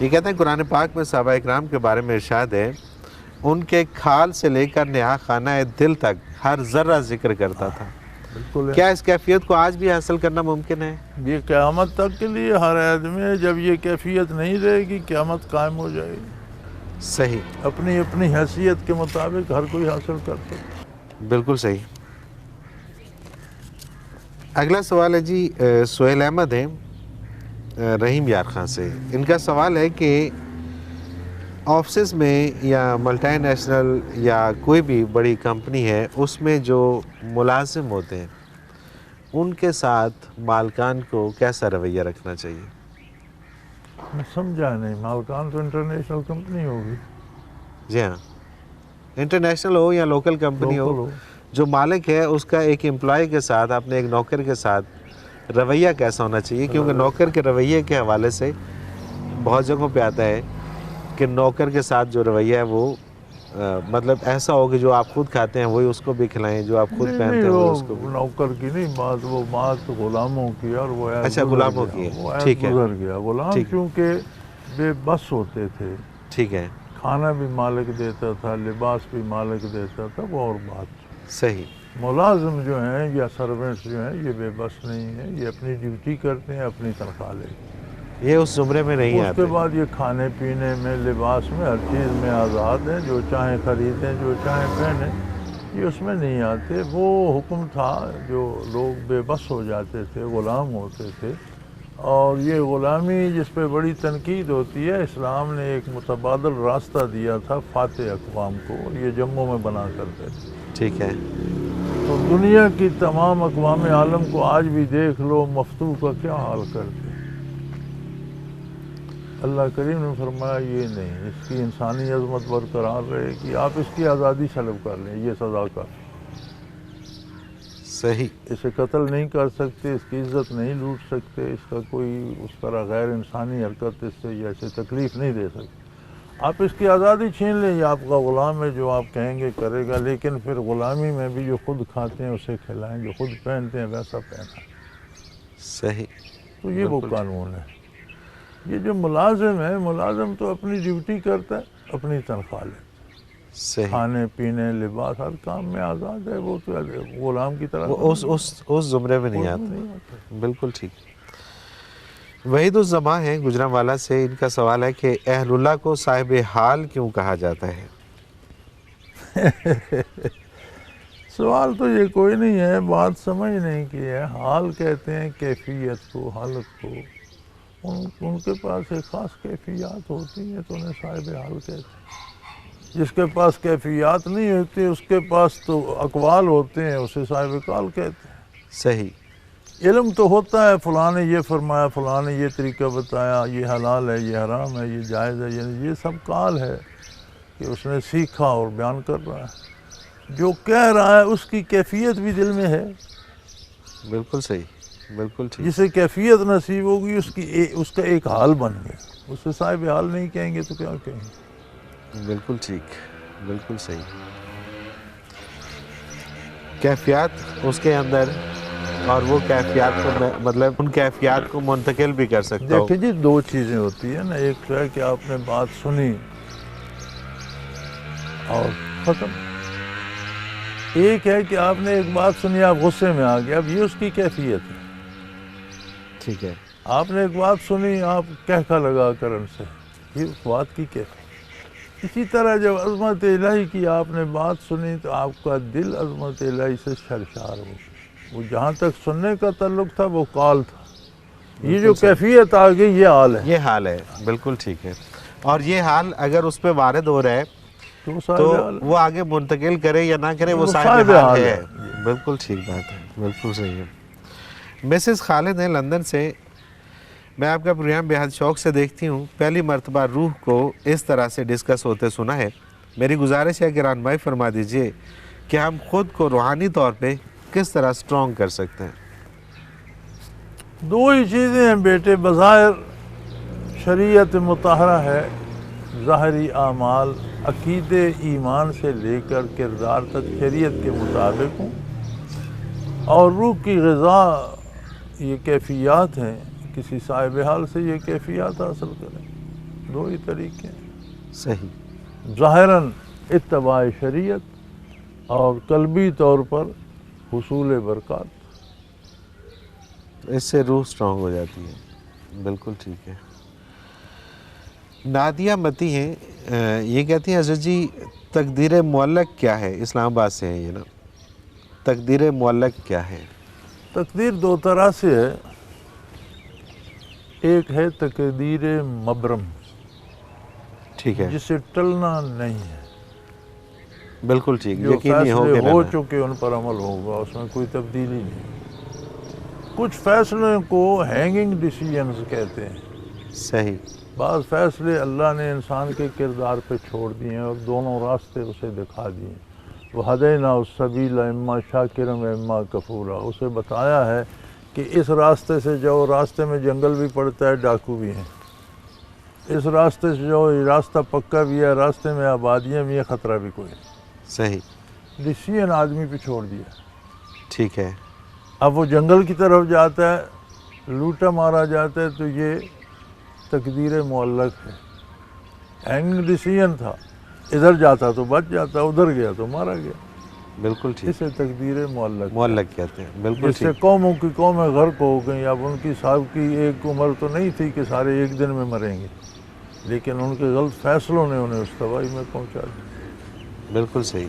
[SPEAKER 2] یہ کہتے ہیں قرآن پاک میں صحابہ اکرام کے بارے میں ارشاد ہے, ان کے کھال سے لے کر نہا خانہ دل تک ہر ذرہ ذکر کرتا تھا. کیا اس کیفیت کو آج بھی حاصل کرنا ممکن ہے؟
[SPEAKER 3] یہ قیامت تک کے لیے ہر آدمی ہے. جب یہ کیفیت نہیں رہے گی قیامت قائم ہو جائے گی.
[SPEAKER 2] صحیح.
[SPEAKER 3] اپنی اپنی حیثیت کے مطابق ہر کوئی حاصل کر سکتا.
[SPEAKER 2] بالکل صحیح. اگلا سوال ہے جی سہیل احمد ہیں رحیم یار خان سے. ان کا سوال ہے کہ آفسز میں یا ملٹی نیشنل یا کوئی بھی بڑی کمپنی ہے, اس میں جو ملازم ہوتے ہیں ان کے ساتھ مالکان کو کیسا رویہ رکھنا چاہیے؟
[SPEAKER 3] میں سمجھا نہیں. مالکان تو انٹرنیشنل کمپنی ہوگی.
[SPEAKER 2] جی ہاں, انٹرنیشنل ہو یا لوکل کمپنی ہو, جو مالک ہے اس کا ایک امپلائی کے ساتھ, اپنے ایک نوکر کے ساتھ رویہ کیسا ہونا چاہیے؟ کیونکہ نوکر کے رویے کے حوالے سے بہت جگہوں پہ آتا ہے کہ نوکر کے ساتھ جو رویہ ہے وہ مطلب ایسا ہو کہ جو آپ خود کھاتے ہیں وہی اس کو بھی کھلائیں، جو آپ خود پہنتے ہیں وہی اس کو بھی۔
[SPEAKER 3] نوکر کی نہیں بات، وہ بات غلاموں کی، اور وہ
[SPEAKER 2] اچھا غلاموں کی ہے،
[SPEAKER 3] وہ
[SPEAKER 2] ٹھیک ہے
[SPEAKER 3] گزر گیا۔ غلام چونکہ بے بس ہوتے تھے،
[SPEAKER 2] ٹھیک ہے
[SPEAKER 3] کھانا بھی مالک دیتا تھا، لباس بھی مالک دیتا تھا، وہ اور بات۔
[SPEAKER 2] صحیح۔
[SPEAKER 3] ملازم جو ہیں یا سروینٹس جو ہیں یہ بے بس نہیں ہیں، یہ اپنی ڈیوٹی کرتے ہیں، اپنی تنخواہ لے کے۔
[SPEAKER 2] یہ اس زمرے میں نہیں
[SPEAKER 3] اس
[SPEAKER 2] آتے۔
[SPEAKER 3] کے بعد یہ کھانے پینے میں، لباس میں، ہر چیز میں آزاد ہیں، جو چاہیں خریدیں، جو چاہیں پہنیں، یہ اس میں نہیں آتے۔ وہ حکم تھا، جو لوگ بے بس ہو جاتے تھے، غلام ہوتے تھے، اور یہ غلامی جس پہ بڑی تنقید ہوتی ہے، اسلام نے ایک متبادل راستہ دیا تھا فاتح اقوام کو، یہ جموں میں بنا کرتے تھے۔
[SPEAKER 2] ٹھیک ہے۔
[SPEAKER 3] تو دنیا کی تمام اقوام عالم کو آج بھی دیکھ لو، مفتوح کا کیا حال کرتے۔ اللہ کریم نے فرمایا یہ نہیں، اس کی انسانی عظمت برقرار رہے گی، آپ اس کی آزادی سلب کر لیں، یہ سزا کا۔
[SPEAKER 2] صحیح۔
[SPEAKER 3] اسے قتل نہیں کر سکتے، اس کی عزت نہیں لوٹ سکتے، اس کا کوئی اس طرح غیر انسانی حرکت اس سے یا اسے تکلیف نہیں دے سکتے۔ آپ اس کی آزادی چھین لیں، یہ آپ کا غلام ہے، جو آپ کہیں گے کرے گا، لیکن پھر غلامی میں بھی جو خود کھاتے ہیں اسے کھلائیں، جو خود پہنتے ہیں ویسا پہنا۔
[SPEAKER 2] صحیح۔
[SPEAKER 3] تو یہ وہ قانون ہے۔ یہ جو ملازم ہے، ملازم تو اپنی ڈیوٹی کرتا ہے، اپنی تنخواہ لیتا ہے،
[SPEAKER 2] صحیح۔
[SPEAKER 3] کھانے پینے، لباس، ہر کام میں آزاد ہے، وہ تو غلام کی طرح
[SPEAKER 2] وہ اس زمرے میں نہیں آتے۔ بالکل ٹھیک۔ وحید الزماں ہیں گجرانوالہ سے، ان کا سوال ہے کہ اہل اللہ کو صاحب حال کیوں کہا جاتا ہے؟
[SPEAKER 3] سوال تو یہ کوئی نہیں ہے، بات سمجھ نہیں کی ہے۔ حال کہتے ہیں کیفیت کو، حالت کو، ان کے پاس ایک خاص کیفیات ہوتی ہیں تو انہیں صاحب حال کہتے ہیں۔ جس کے پاس کیفیات نہیں ہوتی، اس کے پاس تو اقوال ہوتے ہیں، اسے صاحب قال کہتے ہیں۔
[SPEAKER 2] صحیح۔
[SPEAKER 3] علم تو ہوتا ہے، فلاں نے یہ فرمایا، فلاں نے یہ طریقہ بتایا، یہ حلال ہے، یہ حرام ہے، یہ جائز ہے، یہ سب قال ہے کہ اس نے سیکھا اور بیان کر رہا ہے۔ جو کہہ رہا ہے اس کی کیفیت بھی دل میں ہے۔
[SPEAKER 2] بالکل صحیح، بالکل ٹھیک۔
[SPEAKER 3] جسے کیفیت نصیب ہوگی اس کا ایک حال بن گیا، اسے صاحب حال نہیں کہیں گے تو کیا کہیں گے؟
[SPEAKER 2] بالکل ٹھیک، بالکل صحیح۔ کیفیات اس کے اندر، اور وہ کیفیات کو مطلب ان کیفیات کو منتقل بھی کر سکتا ہو۔
[SPEAKER 3] دیکھیں جی، دو چیزیں ہوتی ہیں نا، ایک ہے کہ آپ نے بات سنی اور ختم، ایک ہے کہ آپ نے ایک بات سنی، آپ غصے میں آ گئے، اب یہ اس کی کیفیت ہے۔
[SPEAKER 2] ٹھیک ہے۔
[SPEAKER 3] آپ نے ایک بات سنی، آپ کہکا لگا کر ان سے، یہ اس بات کی کیفیت۔ اسی طرح جب عظمت الہی کی آپ نے بات سنی تو آپ کا دل عظمت الہی سے سرشار ہو، وہ جہاں تک سننے کا تعلق تھا وہ قال تھا، یہ جو کیفیت آ گئی یہ حال ہے۔
[SPEAKER 2] یہ حال ہے، بالکل ٹھیک ہے۔ اور یہ حال اگر اس پہ وارد ہو رہا ہے تو وہ آگے منتقل کرے یا نہ کرے، وہ صاحب حال ہے۔ بالکل ٹھیک بات ہے، بالکل صحیح ہے۔ مسز خالد ہیں لندن سے، میں آپ کا پروگرام بے حد شوق سے دیکھتی ہوں، پہلی مرتبہ روح کو اس طرح سے ڈسکس ہوتے سنا ہے۔ میری گزارش ہے کہ رہنمائی فرما دیجئے کہ ہم خود کو روحانی طور پہ کس طرح سٹرونگ کر سکتے ہیں؟
[SPEAKER 3] دو ہی چیزیں ہیں بیٹے، بظاہر شریعت مطہرہ ہے، ظاہری اعمال عقیدے ایمان سے لے کر کردار تک شریعت کے مطابق ہوں، اور روح کی غذا یہ کیفیات ہیں، کسی صاحب حال سے یہ کیفیات حاصل کریں۔ دو ہی طریقے ہیں،
[SPEAKER 2] صحیح۔
[SPEAKER 3] ظاہراً اتباع شریعت اور قلبی طور پر حصول برکات۔
[SPEAKER 2] اس سے روح سٹرونگ ہو جاتی ہے، بالکل ٹھیک ہے۔ نادیہ متی ہیں، یہ کہتی ہیں حضرت جی تقدیر معلق کیا ہے؟ اسلام آباد سے ہیں یہ نا۔ تقدیر معلق کیا ہے؟
[SPEAKER 3] تقدیر دو طرح سے ہے، ایک ہے تقدیر مبرم،
[SPEAKER 2] ٹھیک ہے،
[SPEAKER 3] جسے ٹلنا نہیں ہے،
[SPEAKER 2] بالکل ٹھیک،
[SPEAKER 3] جو
[SPEAKER 2] یقینی ہو
[SPEAKER 3] فیصلے
[SPEAKER 2] کہ
[SPEAKER 3] ہو
[SPEAKER 2] نہ
[SPEAKER 3] چکے ان پر عمل ہوگا، اس میں کوئی تبدیلی نہیں۔ کچھ فیصلوں کو ہینگنگ ڈیسیژنز کہتے ہیں۔
[SPEAKER 2] صحیح۔
[SPEAKER 3] بعض فیصلے اللہ نے انسان کے کردار پہ چھوڑ دیے ہیں اور دونوں راستے اسے دکھا دیے ہیں۔ وَهَدَيْنَاهُ السَّبِيلَ إِمَّا شَاكِرًا وَإِمَّا كَفُورًا، اسے بتایا ہے کہ اس راستے سے جاؤ، راستے میں جنگل بھی پڑتا ہے، ڈاکو بھی ہیں، اس راستے سے جو یہ راستہ پکا بھی ہے، راستے میں آبادیاں بھی ہیں، خطرہ بھی کوئی نہیں۔
[SPEAKER 2] صحیح،
[SPEAKER 3] ڈسیزن آدمی پہ چھوڑ دیا۔
[SPEAKER 2] ٹھیک ہے،
[SPEAKER 3] اب وہ جنگل کی طرف جاتا ہے، لوٹا مارا جاتا ہے، تو یہ تقدیر معلق ہے۔ ہینگ ڈسیزن تھا، ادھر جاتا تو بچ جاتا، ادھر گیا تو مارا گیا۔
[SPEAKER 2] بالکل ٹھیک،
[SPEAKER 3] اسے تقدیر معلق
[SPEAKER 2] معلق کہتے ہیں، بالکل
[SPEAKER 3] جس سے
[SPEAKER 2] ٹھیک،
[SPEAKER 3] قوموں کی قومیں غرق ہو گئیں۔ اب ان کی صاحب کی ایک عمر تو نہیں تھی کہ سارے ایک دن میں مریں گے، لیکن ان کے غلط فیصلوں نے انہیں اس تباہی میں پہنچا دیا۔
[SPEAKER 2] بالکل صحیح۔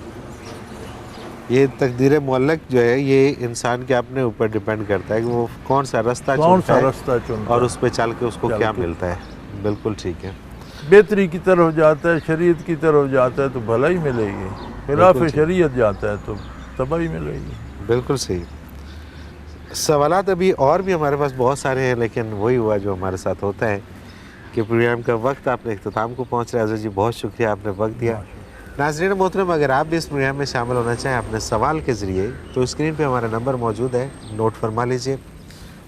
[SPEAKER 2] یہ تقدیر معلق جو ہے یہ انسان کے اپنے اوپر ڈیپینڈ کرتا ہے کہ وہ کون سا رستہ
[SPEAKER 3] کون
[SPEAKER 2] چنتا
[SPEAKER 3] سا
[SPEAKER 2] ہے
[SPEAKER 3] رستہ چنتا
[SPEAKER 2] اور
[SPEAKER 3] ہے،
[SPEAKER 2] اس پہ چل کے اس کو
[SPEAKER 3] چل
[SPEAKER 2] کیا
[SPEAKER 3] کے۔
[SPEAKER 2] ملتا ہے۔ بالکل ٹھیک ہے،
[SPEAKER 3] بہتری کی طرف جاتا ہے، شریعت کی طرف جاتا ہے تو بھلائی ملے گی، خلاف
[SPEAKER 2] بالکل ٹھیک۔
[SPEAKER 3] شریعت جاتا ہے تو تباہی ملے گی۔
[SPEAKER 2] بالکل صحیح۔ سوالات ابھی اور بھی ہمارے پاس بہت سارے ہیں، لیکن وہی ہوا جو ہمارے ساتھ ہوتا ہے کہ پروگرام کا وقت آپ نے اختتام کو پہنچ رہا ہے۔ حضرت جی بہت شکریہ، آپ نے وقت دیا۔ ناظرین محترم، اگر آپ بھی اس پروگرام میں شامل ہونا چاہیں اپنے سوال کے ذریعے تو اسکرین پہ ہمارا نمبر موجود ہے، نوٹ فرما لیجئے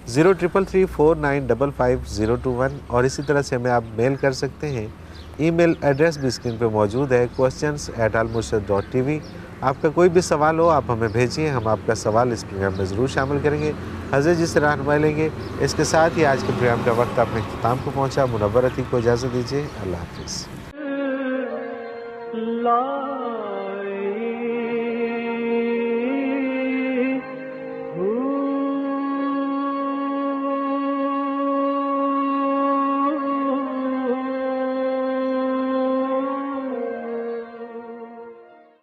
[SPEAKER 2] 033349555021، اور اسی طرح سے ہمیں آپ میل کر سکتے ہیں۔ ای میل ایڈریس بھی اسکرین پہ موجود ہے، questions@almurshid.tv۔ آپ کا کوئی بھی سوال ہو آپ ہمیں بھیجیے، ہم آپ کا سوال اس پروگرام میں ضرور شامل کریں گے، حضرت جی سے رہنمائی لیں گے۔ اس کے ساتھ ہی آج کے پروگرام کا وقت اپنے اختتام کو پہنچا۔ منور عتیق کو اجازت دیجیے، اللہ حافظ۔
[SPEAKER 1] لا